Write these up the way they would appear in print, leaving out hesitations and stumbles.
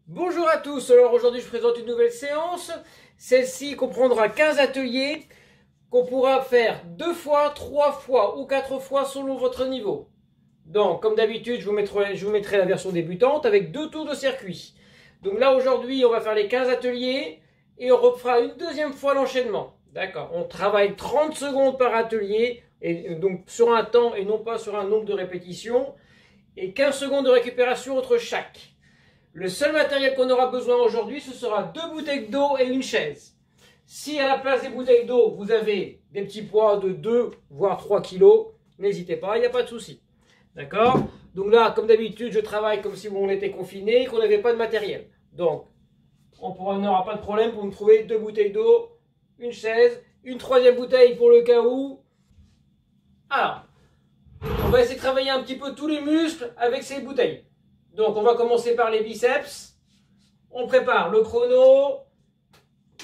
Bonjour à tous, alors aujourd'hui je présente une nouvelle séance. Celle-ci comprendra 15 ateliers qu'on pourra faire 2 fois, 3 fois ou 4 fois selon votre niveau. Donc comme d'habitude je vous mettrai la version débutante avec 2 tours de circuit. Donc là aujourd'hui on va faire les 15 ateliers et on refera une deuxième fois l'enchaînement. D'accord, on travaille 30 secondes par atelier, et donc sur un temps et non pas sur un nombre de répétitions, et 15 secondes de récupération entre chaque. Le seul matériel qu'on aura besoin aujourd'hui, ce sera 2 bouteilles d'eau et une chaise. Si à la place des bouteilles d'eau, vous avez des petits poids de 2 voire 3 kg, n'hésitez pas, il n'y a pas de souci. D'accord? Donc là, comme d'habitude, je travaille comme si on était confiné et qu'on n'avait pas de matériel. Donc, on n'aura pas de problème pour me trouver 2 bouteilles d'eau, une chaise, une troisième bouteille pour le cas où. Alors, on va essayer de travailler un petit peu tous les muscles avec ces bouteilles. Donc, on va commencer par les biceps. On prépare le chrono,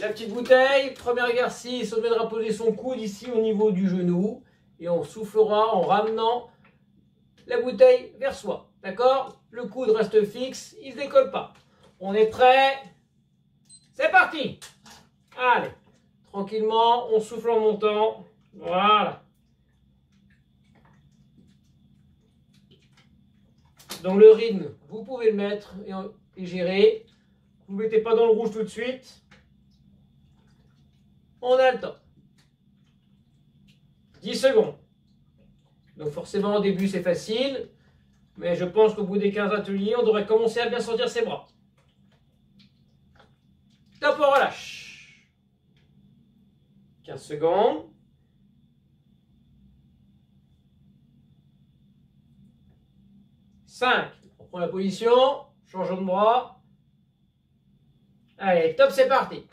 la petite bouteille. Premier exercice, on viendra poser son coude ici au niveau du genou. Et on soufflera en ramenant la bouteille vers soi. D'accord? Le coude reste fixe, il ne décolle pas. On est prêt? C'est parti! Allez, tranquillement, on souffle en montant. Voilà. Dans le rythme, vous pouvez le mettre et gérer. Vous ne mettez pas dans le rouge tout de suite. On a le temps. 10 secondes. Donc forcément au début c'est facile. Mais je pense qu'au bout des 15 ateliers, on devrait commencer à bien sentir ses bras. Top, on relâche. 15 secondes. 5. On prend la position. Changeons de bras. Allez, top, c'est parti.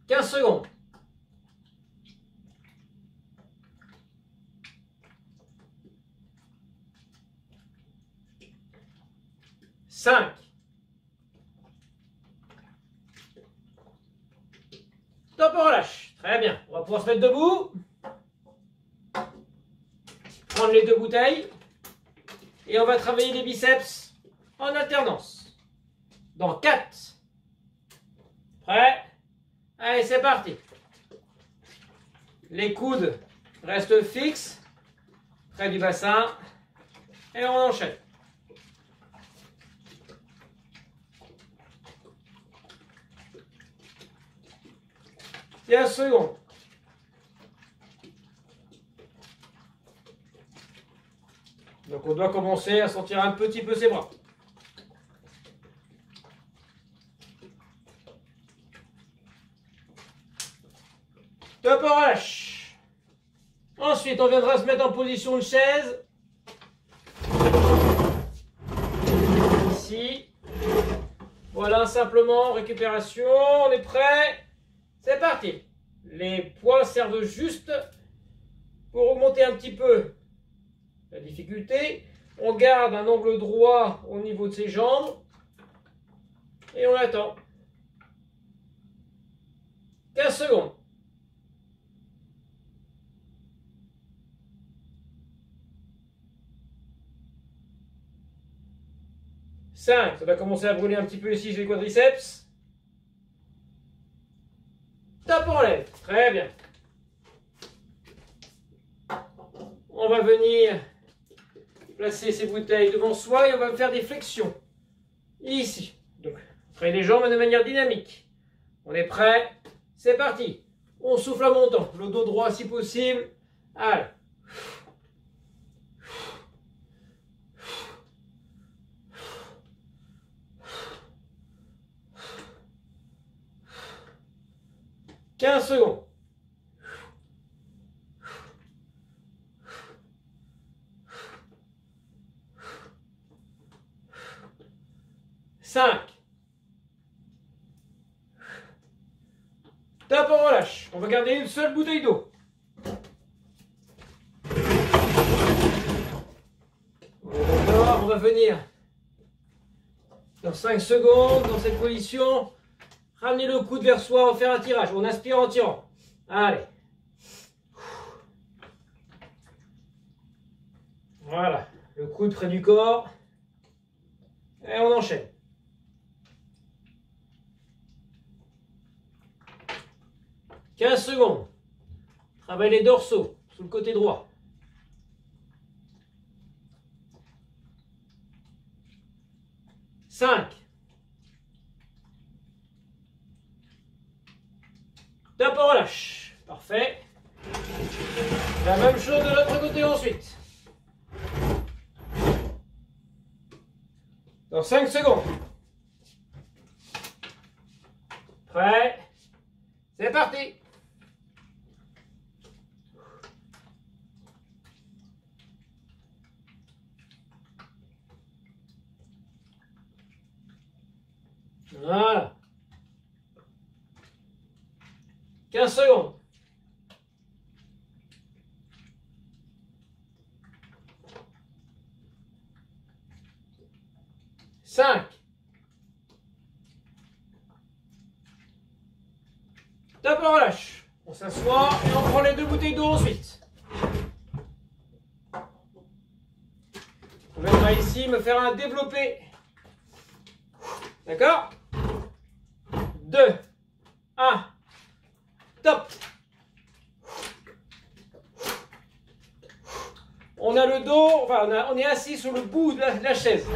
« 15 secondes. 5. Top, on relâche. Très bien. On va pouvoir se mettre debout. Prendre les 2 bouteilles. Et on va travailler les biceps en alternance. Dans 4. Prêt? Allez, c'est parti. Les coudes restent fixes, près du bassin. Et on enchaîne. Il y a 1 seconde. Donc on doit commencer à sentir un petit peu ses bras. Top, on relâche. Ensuite, on viendra se mettre en position de chaise. Ici. Voilà, simplement, récupération. On est prêt. C'est parti. Les poids servent juste pour augmenter un petit peu la difficulté. On garde un angle droit au niveau de ses jambes. Et on attend. 15 secondes. 5. Ça va commencer à brûler un petit peu ici chez les quadriceps. Top, on lève. Très bien. On va venir placer ces bouteilles devant soi et on va faire des flexions. Ici. Donc, travailler les jambes de manière dynamique. On est prêt? C'est parti. On souffle en montant. Le dos droit si possible. Allez. « 15 secondes. 5. Top, on relâche. On va garder une seule bouteille d'eau. On va venir dans 5 secondes dans cette position. Ramenez le coude vers soi, on va faire un tirage. On inspire en tirant. Allez. Voilà. Le coude près du corps. Et on enchaîne. « 15 secondes. Travaille les dorsaux sous le côté droit. 5. Top, on relâche. Parfait. La même chose de l'autre côté ensuite. Dans 5 secondes. Prêt. C'est parti. Voilà. 15 secondes. 5. Top, on relâche. On s'assoit et on prend les 2 bouteilles d'eau ensuite. On viendra ici me faire un développé. D'accord? 2, 1, top. On a le dos, enfin on est assis sur le bout de la chaise.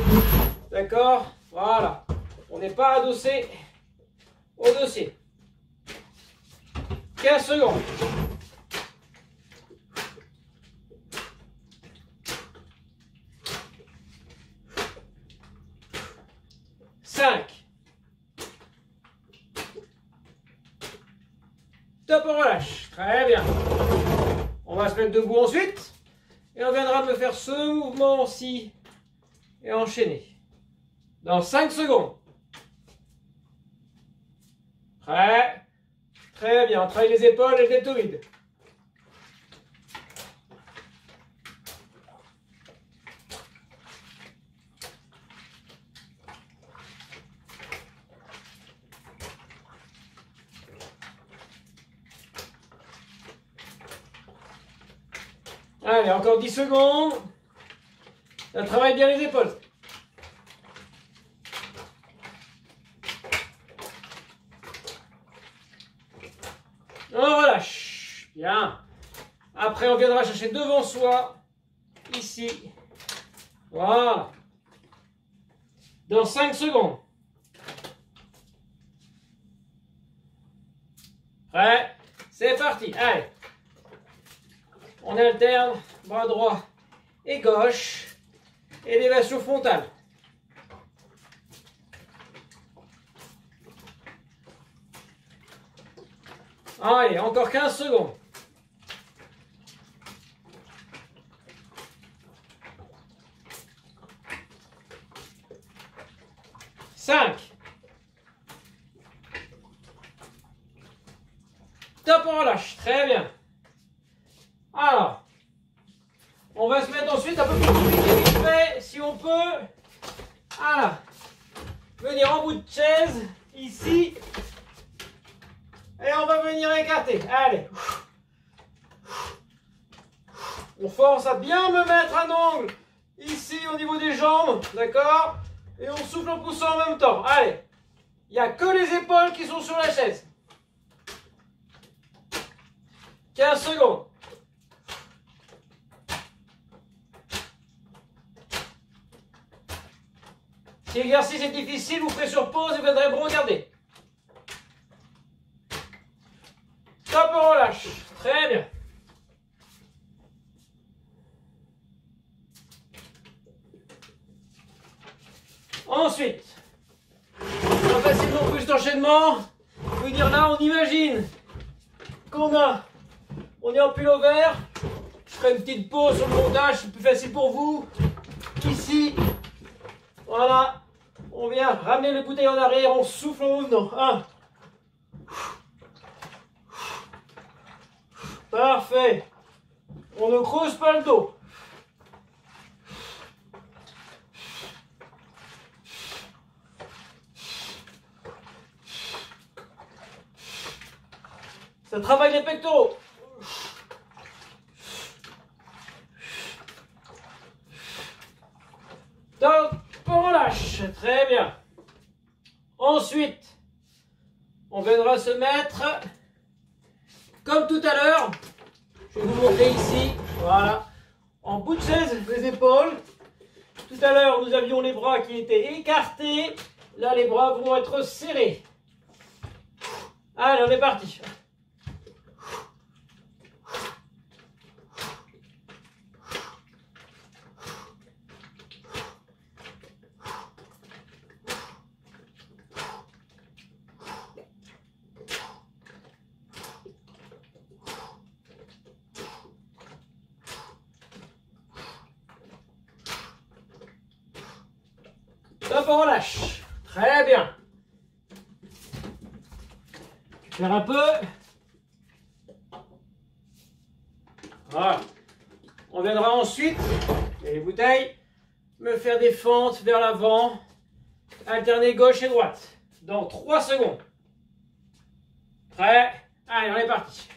D'accord? Voilà. On n'est pas adossé au dossier. 15 secondes. 5. Top, on relâche. Très bien. On va se mettre debout ensuite. Et on viendra me faire ce mouvement-ci. Et enchaîner. Dans 5 secondes. Prêt. Très bien. On travaille les épaules et le deltoïde. Allez, encore 10 secondes. On travaille bien les épaules. On relâche. Bien. Après, on viendra chercher devant soi. Ici. Voilà. Dans 5 secondes. Prêt? C'est parti. Allez. On alterne bras droit et gauche. Élévation frontale. Allez, encore 15 secondes. « 5. Top, on relâche. Très bien. Alors, on va se mettre ensuite un peu plus compliqué vite fait, si on peut. Voilà. Venir en bout de chaise, ici. Et on va venir écarter. Allez. On force à bien me mettre un angle ici au niveau des jambes. D'accord? Et on souffle en poussant en même temps. Allez. Il n'y a que les épaules qui sont sur la chaise. 15 secondes. Si l'exercice est difficile, vous ferez sur pause et vous viendrez me regarder. Top, on relâche. Très bien. Ensuite, on va facilement plus d'enchaînement. Je veux dire là, on imagine qu'on on est en pull vert. Je ferai une petite pause sur le montage, c'est plus facile pour vous. Ici, voilà. On vient ramener les bouteilles en arrière, on souffle en revenant. 1. Parfait. On ne creuse pas le dos. Ça travaille les pectoraux. Top, on relâche. Très bien. Ensuite, on viendra se mettre comme tout à l'heure. Je vais vous montrer ici. Voilà. En bout de chaise, les épaules. Tout à l'heure, nous avions les bras qui étaient écartés. Là, les bras vont être serrés. Allez, on est parti. Hop, on relâche. Très bien. Faire un peu. Voilà. On viendra ensuite, les bouteilles, me faire des fentes vers l'avant, alterner gauche et droite. Dans 3 secondes. Prêt? Allez, on est parti.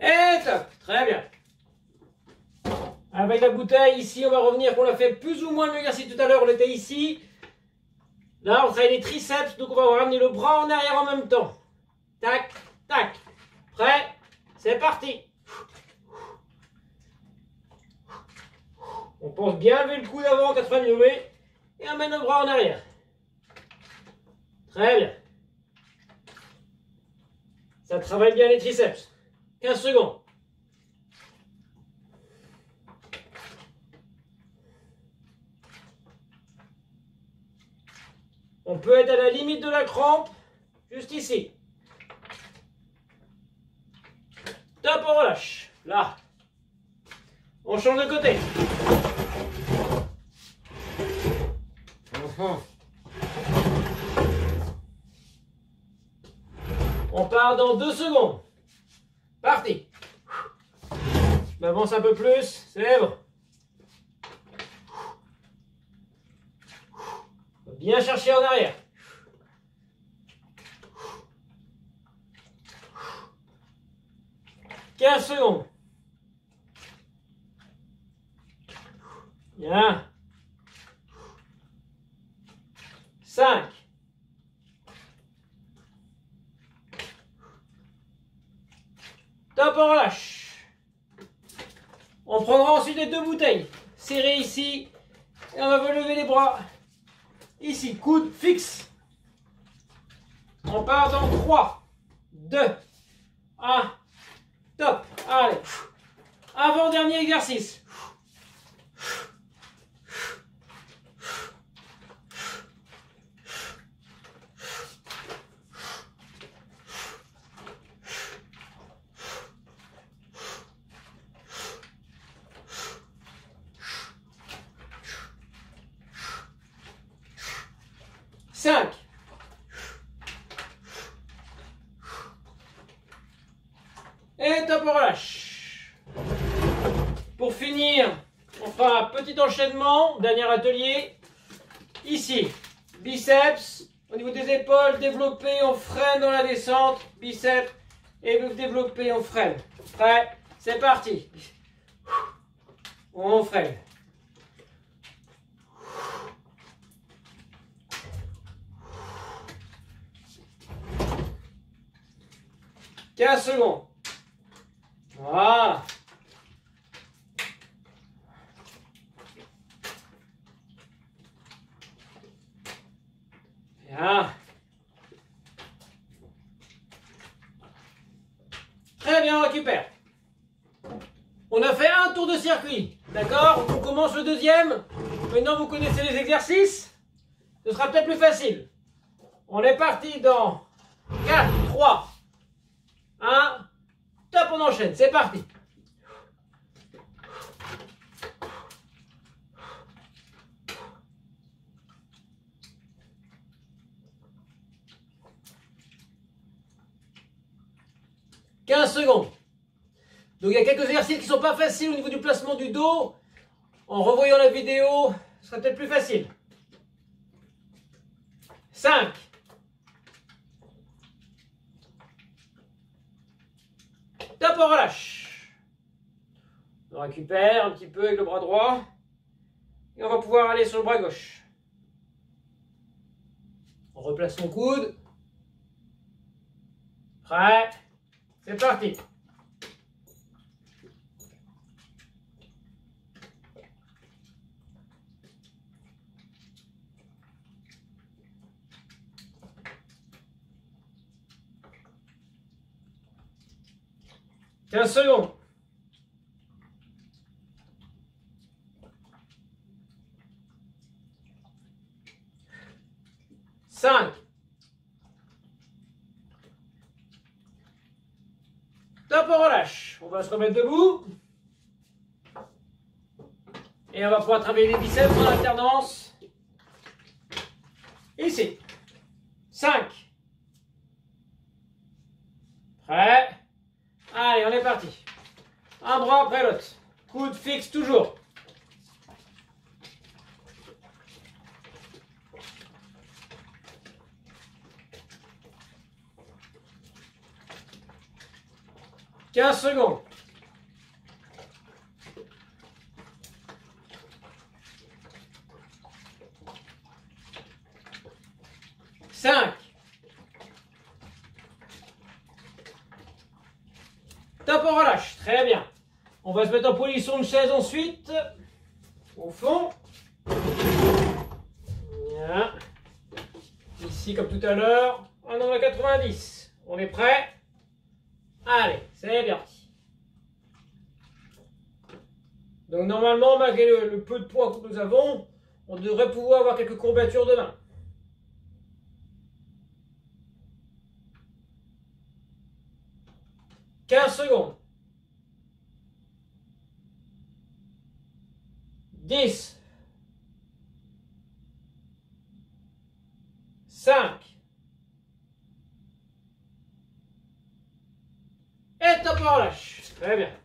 Et top, très bien. Avec la bouteille, ici, on va revenir qu'on a fait plus ou moins le même exercice tout à l'heure, on était ici. Là, on travaille les triceps, donc on va ramener le bras en arrière en même temps. Tac, tac. Prêt? C'est parti. On pense bien lever le coude avant, 80 degrés, et on met le bras en arrière. Très bien. Ça travaille bien les triceps. 15 secondes. On peut être à la limite de la crampe, juste ici. Top, on relâche. Là. On change de côté. On part dans 2 secondes. Parti. Je m'avance un peu plus, c'est bon. Bien chercher en arrière. « 15 secondes. Bien. 5. Top, on relâche. On prendra ensuite les 2 bouteilles. Serrées ici. Et on va lever les bras. Ici, coude fixe. On part dans 3, 2, 1. Top. Allez. Avant-dernier exercice. Cinq. Et top, on relâche. Pour finir, on fera un petit enchaînement, dernier atelier. Ici, biceps, au niveau des épaules, développé, on freine dans la descente. Biceps, et développé, on freine. Prêt? C'est parti. On freine. « 15 secondes. Voilà. Bien. Très bien, on récupère. On a fait un tour de circuit. D'accord? On commence le deuxième. Maintenant, vous connaissez les exercices. Ce sera peut-être plus facile. On est parti dans 4, 3, 1, top. on enchaîne. C'est parti. « 15 secondes. Donc il y a quelques exercices qui ne sont pas faciles au niveau du placement du dos. En revoyant la vidéo, ce sera peut-être plus facile. 5. Top, on relâche. On récupère un petit peu avec le bras droit. Et on va pouvoir aller sur le bras gauche. On replace son coude. Prêt. C'est parti. « 15 secondes. 5. Top, on relâche. On va se remettre debout. Et on va pouvoir travailler les biceps en alternance. Ici. 5. Prêt. Allez, on est parti. Un bras après l'autre. Coude fixe toujours. « 15 secondes. 5. Top, on relâche. Très bien. On va se mettre en position de chaise ensuite. Au fond. Bien. Ici, comme tout à l'heure, un angle à 90. On est prêt? Allez, c'est parti. Donc normalement, malgré le peu de poids que nous avons, on devrait pouvoir avoir quelques courbatures de main. « 15 secondes. 10. 5. Et top, on relâche. Très bien.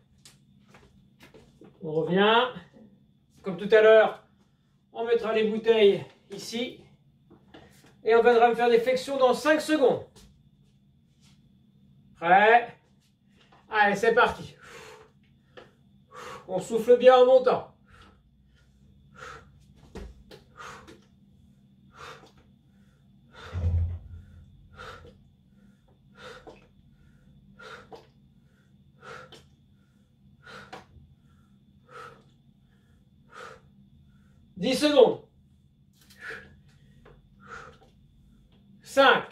On revient. Comme tout à l'heure, on mettra les bouteilles ici. Et on viendra me faire des flexions dans 5 secondes. Prêt? Allez, c'est parti. On souffle bien en montant. « 10 secondes. 5.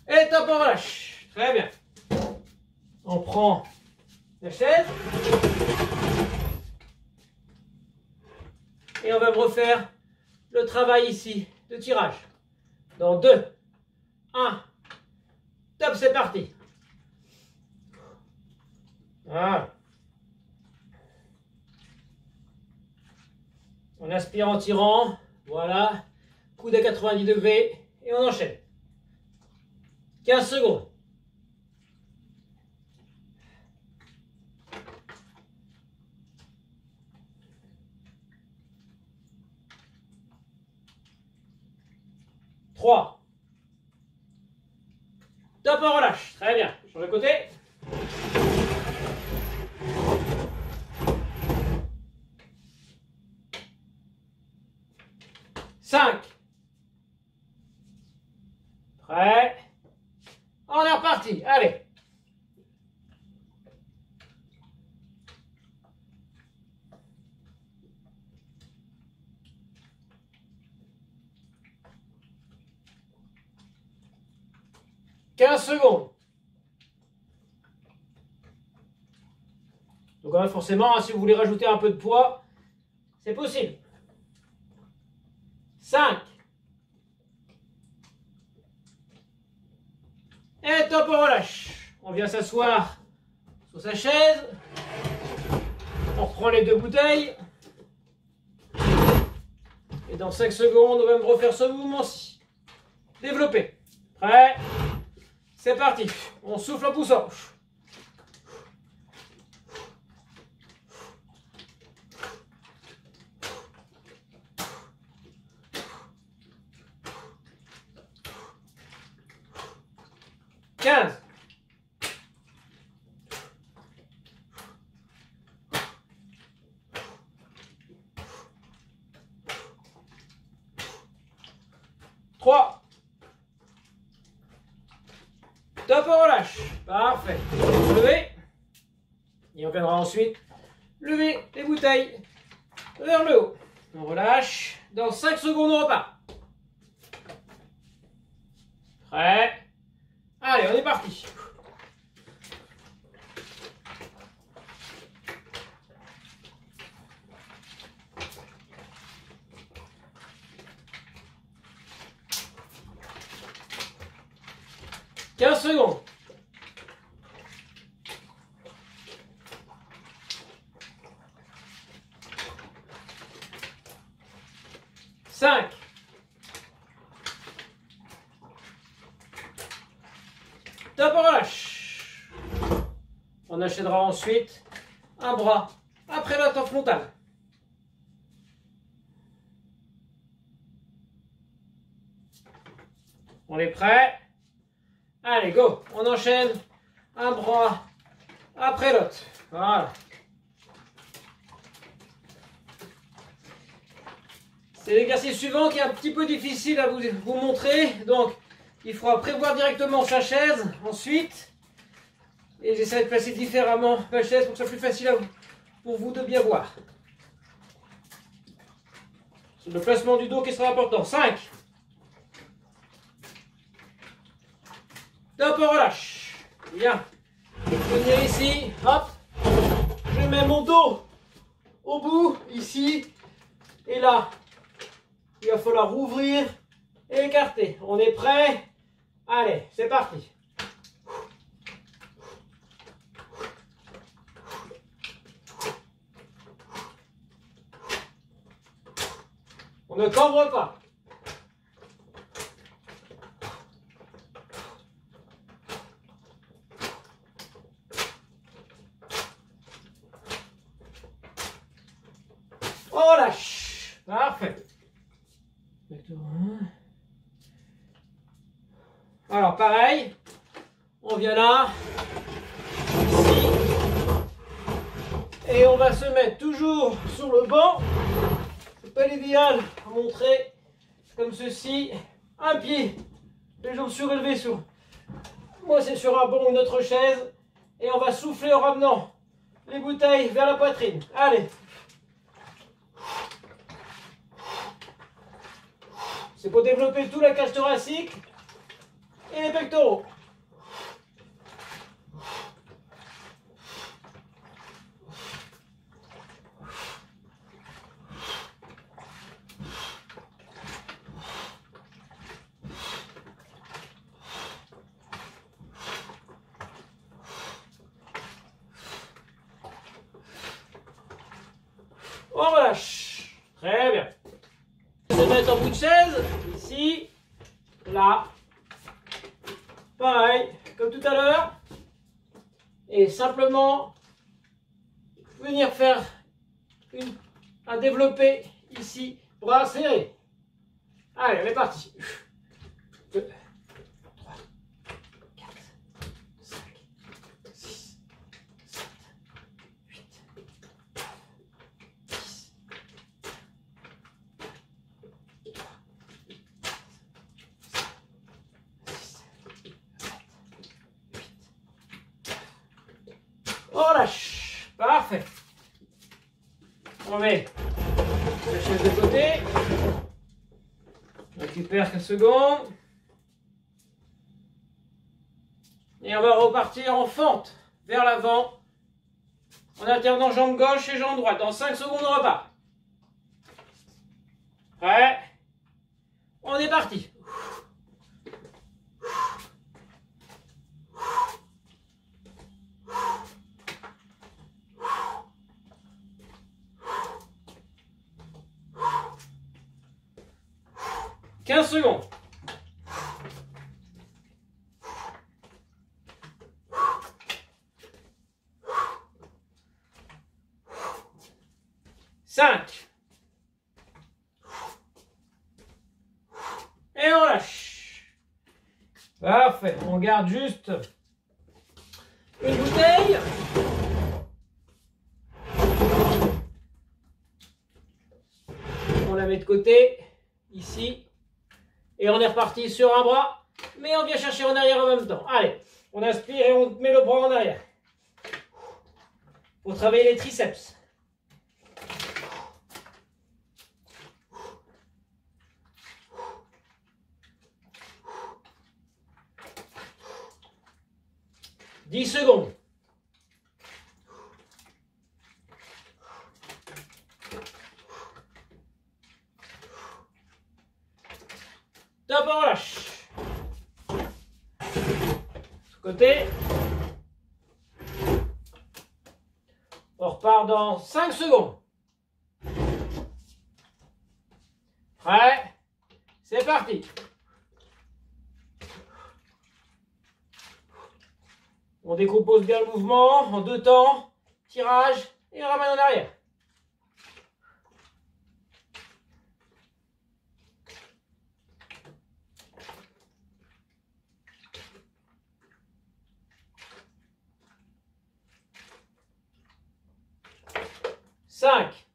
Et top, on relâche. Très bien. On prend la chaise. Et on va refaire le travail ici de tirage. Dans 2, 1. Top, c'est parti. Voilà. On inspire en tirant. Voilà. Coude à 90 degrés. Et on enchaîne. 15 secondes. 3. Top, on relâche. Très bien. Sur le côté. 5. Prêt. On est reparti. Allez. « 15 secondes. Donc forcément, si vous voulez rajouter un peu de poids, c'est possible. 5. Et top, on relâche. On vient s'asseoir sur sa chaise. On reprend les 2 bouteilles. Et dans 5 secondes, on va me refaire ce mouvement-ci. Développer. Prêt? C'est parti. On souffle en poussant. 15. 3. Top, on relâche. Parfait. Lever. Et on viendra ensuite lever les bouteilles vers le haut. On relâche. Dans 5 secondes, on repart. Prêt? Allez, on est parti. « 15 secondes. 5. 'Top, on relâche. On enchaînera ensuite un bras après l'autre en frontal. On est prêt? Allez, go. On enchaîne un bras après l'autre. Voilà. C'est l'exercice suivant qui est un petit peu difficile à vous montrer. Donc, il faudra prévoir directement sa chaise ensuite. Et j'essaie de placer différemment ma chaise pour que ce soit plus facile pour vous de bien voir. C'est le placement du dos qui sera important. 5. Top, on relâche. Bien. Je vais venir ici. Hop. Je mets mon dos au bout, ici. Et là, il va falloir ouvrir et écarter. On est prêt? Allez, c'est parti. On ne cambre pas. On relâche. Parfait. Alors pareil, on vient là, ici, et on va se mettre toujours sur le banc. C'est pas l'idéal à montrer comme ceci, un pied, les jambes surélevées sur. Moi c'est sur un banc ou une autre chaise, et on va souffler en ramenant les bouteilles vers la poitrine. Allez. C'est pour développer toute la cage thoracique et les pectoraux. On relâche. Très bien. Je vais mettre en bout de chaise, ici, là. Pareil, comme tout à l'heure. Et simplement venir faire un développé ici, bras serrés. Allez, on est parti. 2, 3, 4, 5, 6, 7, 8, 10. On relâche. Parfait. On met la chaise de côté. On récupère 15 secondes. Et on va repartir en fente vers l'avant en alternant jambe gauche et jambe droite. Dans 5 secondes, on repart. Prêt? On est parti. 15 secondes. Cinq. Et on lâche. Parfait. On garde juste une bouteille. On la met de côté, ici. Et on est reparti sur un bras. Mais on vient chercher en arrière en même temps. Allez, on inspire et on met le bras en arrière. Pour travailler les triceps. « 10 secondes. Top, on relâche. Ce côté. On repart dans 5 secondes. Prêt? C'est parti. On décompose bien le mouvement en 2 temps. Tirage et on ramène en arrière. Cinq.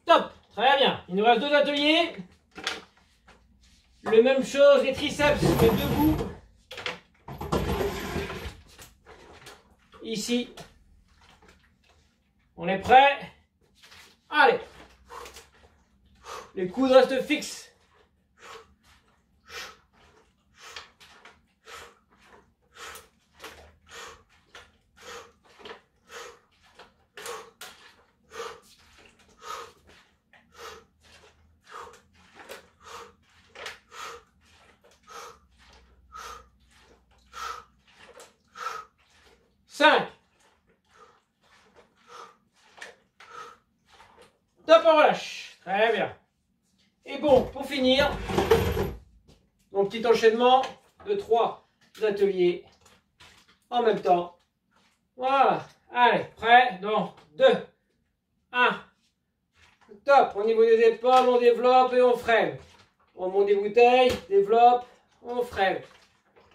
Top. Très bien. Il nous reste 2 ateliers. Le même chose, les triceps, mais debout. Ici. On est prêt? Allez. Les coudes restent fixes. Cinq. Top, on relâche. Très bien. Et bon, pour finir, mon petit enchaînement de 3 ateliers en même temps. Voilà. Allez, prêt? Dans 2, 1. Top. Au niveau des épaules, on développe et on freine. On monte des bouteilles, développe, on freine.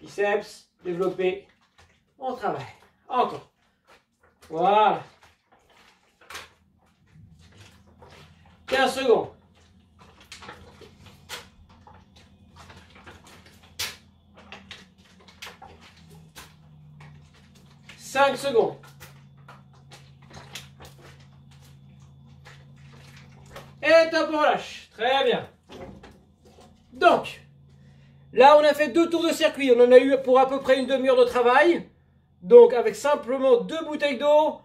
Biceps, développer, on travaille. Encore. Voilà. 15 secondes. « 5 secondes. Et top, on relâche. Très bien. Donc, là, on a fait 2 tours de circuit. On en a eu pour à peu près une demi-heure de travail. Donc, avec simplement 2 bouteilles d'eau,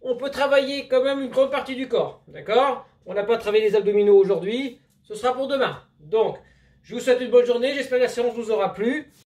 on peut travailler quand même une grande partie du corps. D'accord? On n'a pas travaillé les abdominaux aujourd'hui. Ce sera pour demain. Donc, je vous souhaite une bonne journée. J'espère que la séance vous aura plu.